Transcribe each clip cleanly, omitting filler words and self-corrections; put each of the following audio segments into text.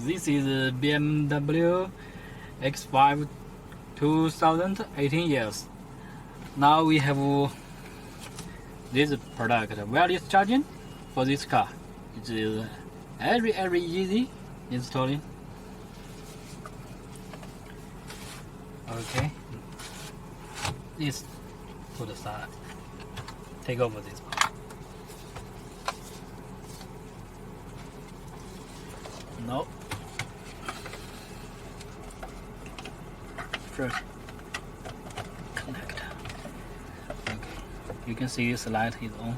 this is a BMW X5 2018 years. Now we have this product, wireless charging for this car. It is very easy installing. Okay, this put aside. Take over this part. No. First, connect. Okay, you can see this light is on.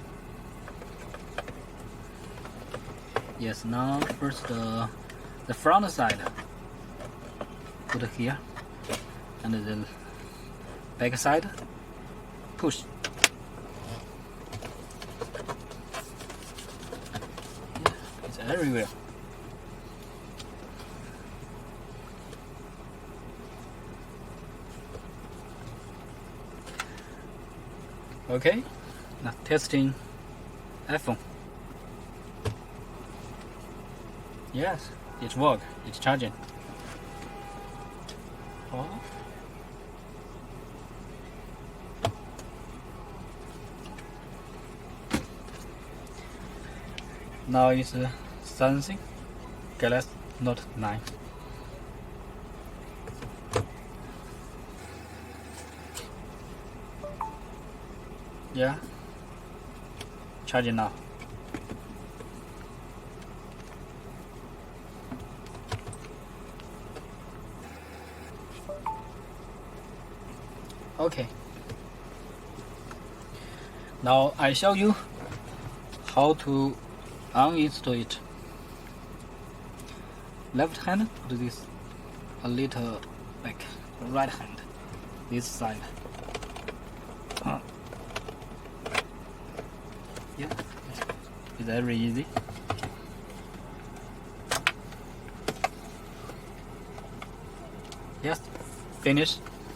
Yes, now first the front side put here, and the back side push. Yeah, it's everywhere. Okay, now testing iPhone. Yes, it works. It's charging. Oh. Now it's Samsung Galaxy Note 9. Yeah, charging now. Okay. Now I show you how to uninstall it. Left hand put this a little back. Right hand this side. Yeah, it's very easy. Yes, finish.